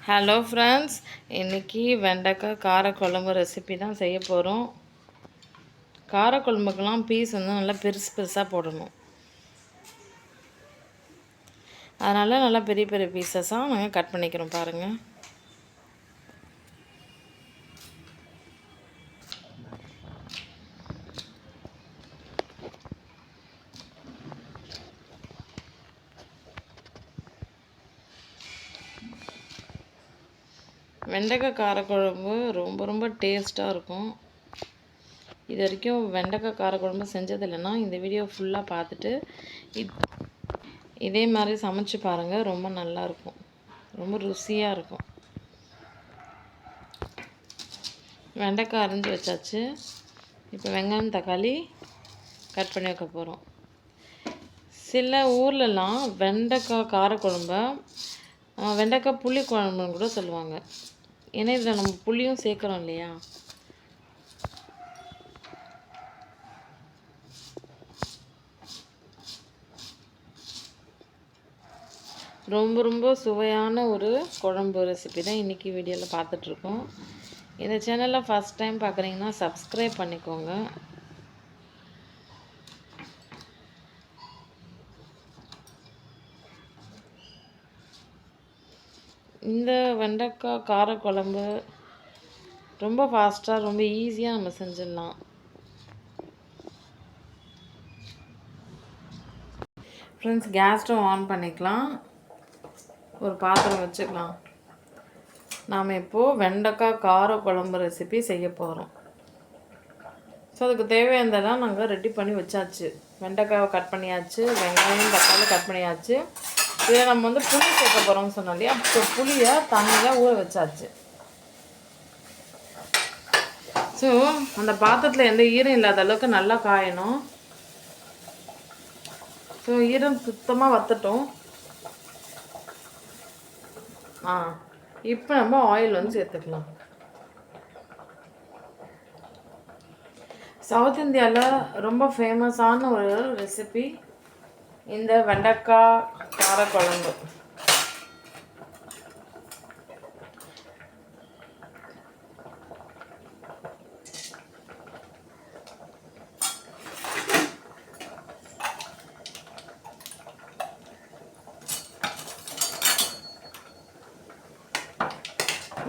Hello friends, இன்றைக்கி வெண்டைக்காய் காரக்குழம்பு recipe தான் செய்ய போகிறோம். காரக்குழம்புக்கெல்லாம் பீஸ் வந்து நல்லா பெருசு பெருசாக போடணும். அதனால் நல்லா பெரிய பெரிய பீசஸாக நாங்கள் கட் பண்ணிக்கிறோம். பாருங்கள், வெண்டைக்காய் காரக்குழம்பு ரொம்ப ரொம்ப டேஸ்ட்டாக இருக்கும். இது வரைக்கும் வெண்டைக்காய் காரக்குழம்பு செஞ்சதில்லைன்னா இந்த வீடியோ ஃபுல்லாக பார்த்துட்டு இதே மாதிரி சமைச்சு பாருங்கள். ரொம்ப நல்லாயிருக்கும், ரொம்ப ருசியாக இருக்கும். வெண்டைக்காய் அரிஞ்சு வச்சாச்சு. இப்போ வெங்காயம் தக்காளி கட் பண்ணி வைக்க போகிறோம். சில ஊர்லலாம் வெண்டைக்காய் காரக்குழம்ப வெண்டைக்காய் புளி குழம்புன்னு கூட சொல்லுவாங்க. ஏன்னா இதில் நம்ம புளியும் சேர்க்குறோம் இல்லையா. ரொம்ப ரொம்ப சுவையான ஒரு குழம்பு ரெசிபி தான் இன்றைக்கி வீடியோவில் பார்த்துட்ருக்கோம். இந்த சேனலில் ஃபஸ்ட் டைம் பார்க்குறீங்கன்னா சப்ஸ்கிரைப் பண்ணிக்கோங்க. இந்த வெண்டைக்காய் காரக்குழம்பு ரொம்ப ஃபாஸ்ட்டாக ரொம்ப ஈஸியாக நம்ம செஞ்சிடலாம். ஃப்ரெண்ட்ஸ், கேஸ் ஸ்டவ் ஆன் பண்ணிக்கலாம். ஒரு பாத்திரம் வச்சுக்கலாம். நாம் இப்போது வெண்டைக்காய் காரக்குழம்பு ரெசிபி செய்ய போகிறோம். ஸோ அதுக்கு தேவையானதெல்லாம் நாங்கள் ரெடி பண்ணி வச்சாச்சு. வெண்டைக்காவை கட் பண்ணியாச்சு, வெங்காயம் தக்காளி கட் பண்ணியாச்சு. இதில் நம்ம வந்து புளி சேர்க்க போகிறோம்னு சொன்னோம் இல்லையா. இப்போ புளியை தண்ணியில் ஊற வச்சாச்சு. ஸோ அந்த பாத்திரத்தில் எந்த ஈரம் இல்லாத அளவுக்கு நல்லா காயணும். ஸோ ஈரம் சுத்தமாக வற்றட்டும். இப்போ நம்ம ஆயில் வந்து சேர்த்துக்கலாம். சவுத் இந்தியாவில் ரொம்ப ஃபேமஸான ஒரு ரெசிபி இந்த வெண்டைக்காய் காரக்குழம்பு.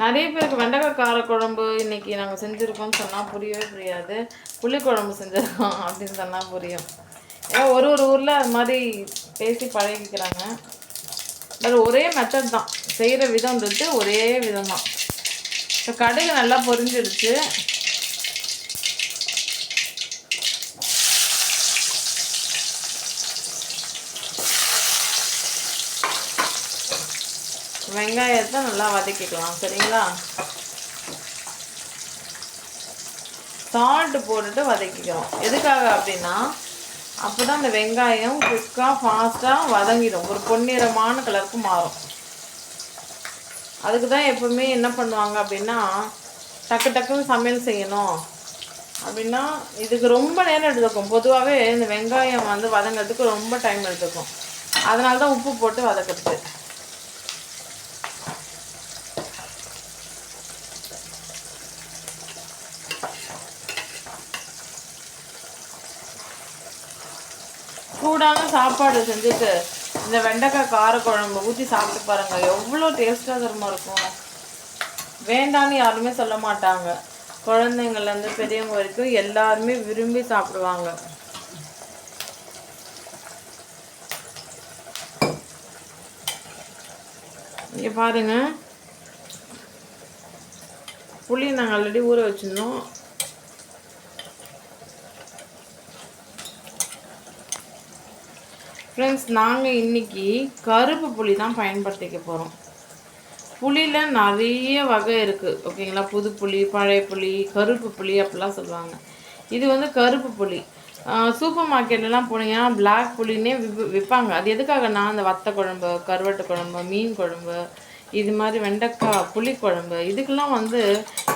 நிறைய பேருக்கு வெண்டைக்காய் காரக்குழம்பு இன்றைக்கி நாங்கள் செஞ்சுருக்கோம்னு சொன்னால் புரியவே புரியாது. புளிக்குழம்பு செஞ்சுருக்கோம் அப்படின்னு சொன்னால் புரியும். ஏன்னா ஒரு ஒரு ஊரில் அது மாதிரி பேசி பழகிக்கிறாங்க. பட் ஒரே மெத்தட் தான், செய்கிற விதம்ன்றது ஒரே விதம் தான். இப்போ கடுகு நல்லா பொரிஞ்சிடுச்சு. வெங்காயத்தை நல்லா வதக்கிக்கலாம். சரிங்களா, சால்ட்டு போட்டுட்டு வதக்கிக்கிறோம். எதுக்காக அப்படின்னா அப்போ தான் அந்த வெங்காயம் குயிக்காக ஃபாஸ்ட்டாக வதங்கிடும், ஒரு பொன்னிறமான கலருக்கு மாறும். அதுக்கு தான் எப்போவுமே என்ன பண்ணுவாங்க அப்படின்னா, டக்கு டக்குன்னு சமையல் செய்யணும் அப்படின்னா இதுக்கு ரொம்ப நேரம் எடுத்துக்கும். பொதுவாகவே இந்த வெங்காயம் வந்து வதங்கிறதுக்கு ரொம்ப டைம் எடுத்துக்கும். அதனால தான் உப்பு போட்டு வதக்கிறது. சூடான சாப்பாடு செஞ்சுட்டு இந்த வெண்டைக்காய் காரக்குழம்பு ஊற்றி சாப்பிட்டு பாருங்கள், எவ்வளோ டேஸ்ட்டாக தரமாக இருக்கும். வேண்டான்னு யாருமே சொல்ல மாட்டாங்க. குழந்தைங்கள்லேருந்து பெரியவங்க வரைக்கும் எல்லாருமே விரும்பி சாப்பிடுவாங்க. இங்கே பாருங்கள், புளி நாங்கள் ஆல்ரெடி ஊற வச்சுருந்தோம். ஃப்ரெண்ட்ஸ், நாங்கள் இன்றைக்கி கருப்பு புளி தான் பயன்படுத்திக்க போகிறோம். புளியில் நிறைய வகை இருக்குது, ஓகேங்களா. புது புளி, பழைய புளி, கருப்பு புளி அப்படிலாம் சொல்லுவாங்க. இது வந்து கருப்பு புளி. சூப்பர் மார்க்கெட்லாம் போனீங்கன்னா பிளாக் புளின்னே விற்பாங்க. அது எதுக்காகனா அந்த வத்த குழம்பு, கருவாட்டு குழம்பு, மீன் குழம்பு, இது மாதிரி வெண்டைக்காய் புளி குழம்பு, இதுக்கெல்லாம் வந்து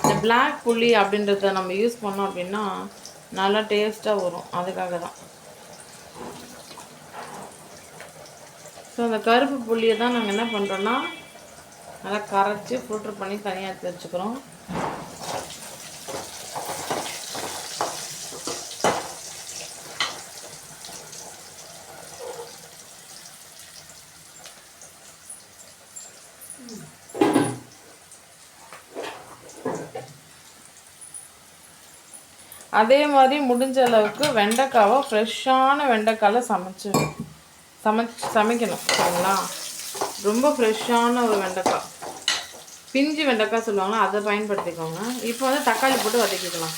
இந்த பிளாக் புளி அப்படின்றத நம்ம யூஸ் பண்ணோம் அப்படின்னா நல்லா டேஸ்ட்டாக வரும். அதுக்காக தான். ஸோ அந்த கருப்பு புளியை தான் நாங்கள் என்ன பண்ணுறோன்னா நல்லா கரைச்சி ஃபில்ட்ரு பண்ணி தனியாக எடுத்து வச்சுக்கிறோம். அதே மாதிரி முடிஞ்ச அளவுக்கு வெண்டைக்காவை ஃப்ரெஷ்ஷான வெண்டைக்காயில் சமைக்கணும் சரிங்களா. ரொம்ப ஃப்ரெஷ்ஷான ஒரு வெண்டைக்காய், பிஞ்சு வெண்டைக்காய் சொல்லுவாங்க, அதை பயன்படுத்திக்கோங்க. இப்போ வந்து தக்காளி போட்டு வதக்கிக்கலாம்.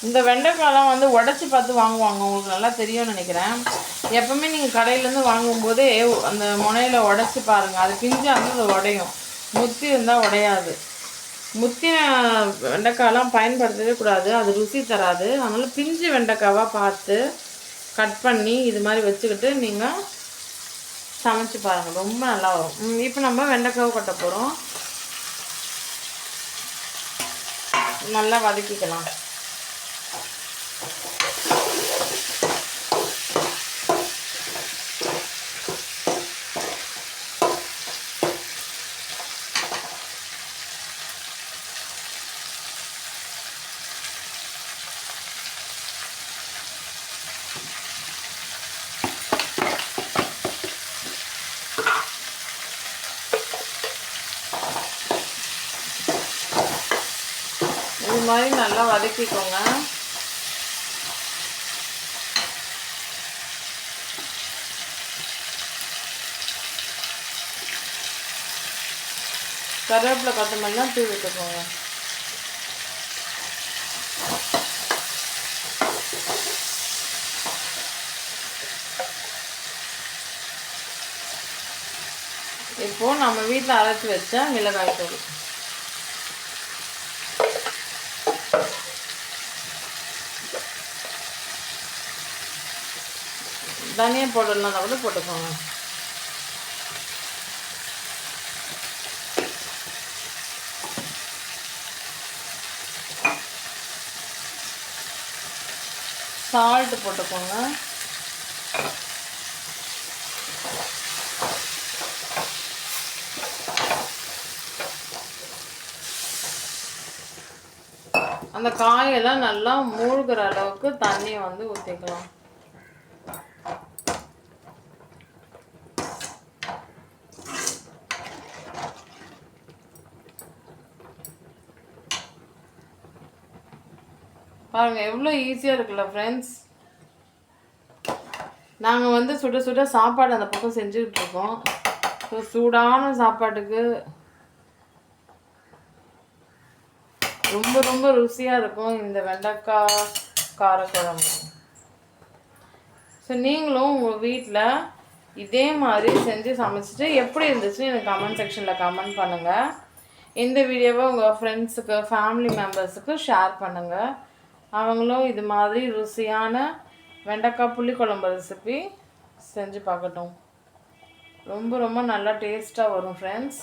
இந்த வெண்டைக்காயெலாம் வந்து உடச்சி பார்த்து வாங்குவாங்க, உங்களுக்கு நல்லா தெரியும்னு நினைக்கிறேன். எப்போவுமே நீங்கள் கடையிலேருந்து வாங்கும்போதே அந்த முனையில் உடச்சி பாருங்கள், அது பிஞ்சு அது உடையும், முத்தி இருந்தால் உடையாது. முத்தின வெண்டைக்காயெலாம் பயன்படுத்தவே கூடாது, அது ருசி தராது. அதனால் பிஞ்சு வெண்டைக்காவாக பார்த்து கட் பண்ணி இது மாதிரி வச்சுக்கிட்டு நீங்கள் சமைச்சு பாருங்கள், ரொம்ப நல்லா வரும். இப்போ நம்ம வெண்டைக்காவை கொட்ட போகிறோம். நல்லா வதக்கிக்கலாம். இது மாதிரி நல்லா வதக்கிக்கோங்க. கருவேப்பிலை கொத்தமல்லாம் தூவி விட்டுக்கோங்க. இப்போது நம்ம வீட்டில் அரைச்சி வச்ச மிளகாய் தூள், தனியா பவுடர்லாம் கூட போட்டுக்கோங்க. சால்ட் போட்டுக்கோங்க. அந்த காயெல்லாம் நல்லா மூழ்கிற அளவுக்கு தண்ணியை வந்து ஊற்றிக்கலாம். பாருங்கள் எவ்வளோ ஈஸியாக இருக்குல்ல ஃப்ரெண்ட்ஸ். நாங்கள் வந்து சுட சுட சாப்பாடு அந்த பக்கம் செஞ்சுக்கிட்டு இருக்கோம். ஸோ சூடான சாப்பாட்டுக்கு ரொம்ப ரொம்ப ருசியாக இருக்கும் இந்த வெண்டைக்காய் காரக்குழம்பு. ஸோ நீங்களும் உங்கள் வீட்டில் இதே மாதிரி செஞ்சு சமைச்சிட்டு எப்படி இருந்துச்சுன்னு எனக்கு கமெண்ட் செக்ஷனில் கமெண்ட் பண்ணுங்கள். இந்த வீடியோவை உங்கள் ஃப்ரெண்ட்ஸுக்கு ஃபேமிலி மெம்பர்ஸுக்கு ஷேர் பண்ணுங்கள். அவங்களும் இது மாதிரி ருசியான வெண்டைக்காய் புளிக்குழம்பு ரெசிபி செஞ்சு பார்க்கட்டும். ரொம்ப ரொம்ப நல்லா டேஸ்ட்டாக வரும் ஃப்ரெண்ட்ஸ்.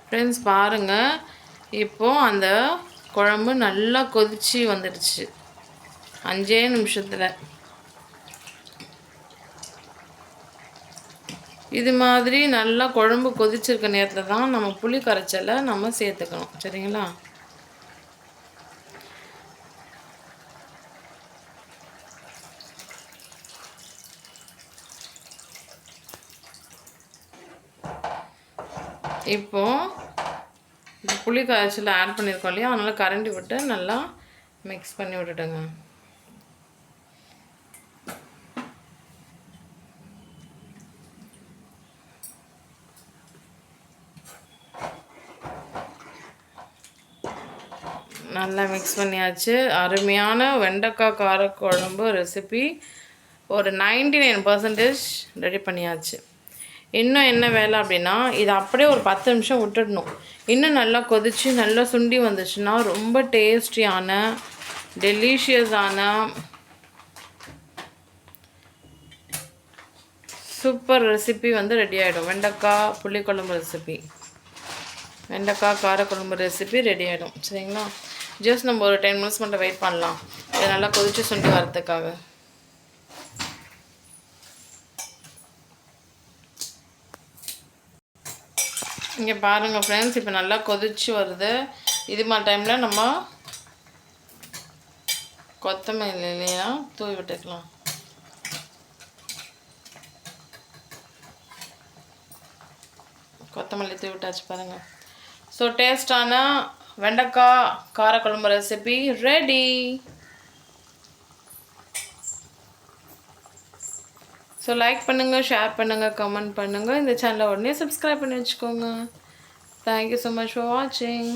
ஃப்ரெண்ட்ஸ் பாருங்கள், இப்போது அந்த குழம்பு நல்லா கொதிச்சு வந்துடுச்சு 5 நிமிஷத்தில். இது மாதிரி நல்லா குழம்பு கொதிச்சிருக்க நேரத்தில் தான் நம்ம புளி கரைச்சலை நம்ம சேர்த்துக்கணும் சரிங்களா. இப்போது இந்த புளி கரைச்சல் ஆட் பண்ணியிருக்கோம் இல்லையா, அதனால் கரண்டி விட்டு நல்லா மிக்ஸ் பண்ணி விட்டுடுங்க. நல்லா மிக்ஸ் பண்ணியாச்சு. அருமையான வெண்டைக்காய் காரக்குழம்பு ரெசிபி ஒரு 99% ரெடி பண்ணியாச்சு. இன்னும் என்ன வேலை அப்படின்னா, இதை அப்படியே ஒரு 10 நிமிஷம் விட்டுடணும். இன்னும் நல்லா கொதித்து நல்லா சுண்டி வந்துச்சுன்னா ரொம்ப டேஸ்டியான டெலிஷியஸான சூப்பர் ரெசிபி வந்து ரெடி ஆகிடும். வெண்டைக்காய் புளிக்குழம்பு ரெசிபி, வெண்டைக்காய் காரக்குழம்பு ரெசிபி ரெடி ஆகிடும். சரிங்களா? ஜஸ்ட் நம்ம ஒரு 10 மினிட்ஸ் மட்டும் வெயிட் பண்ணலாம். இதை நல்லா கொதித்து சுண்டி வரதுக்காக. இங்கே பாருங்கள் ஃப்ரெண்ட்ஸ், இப்போ நல்லா கொதிச்சு வருது. இது மாதிரி டைமில் நம்ம கொத்தமல்லி இல்லையா தூவி விட்டுக்கலாம். கொத்தமல்லி தூவி விட்டாச்சு பாருங்கள். ஸோ டேஸ்டான வெண்டைக்காய் காரக்குழம்பு ரெசிபி ரெடி. ஸோ லைக் பண்ணுங்கள், ஷேர் பண்ணுங்கள், கமெண்ட் பண்ணுங்கள். இந்த சேனலை உடனே சப்ஸ்கிரைப் பண்ணி வச்சுக்கோங்க. தேங்க்யூ ஸோ மச் ஃபார் வாட்சிங்.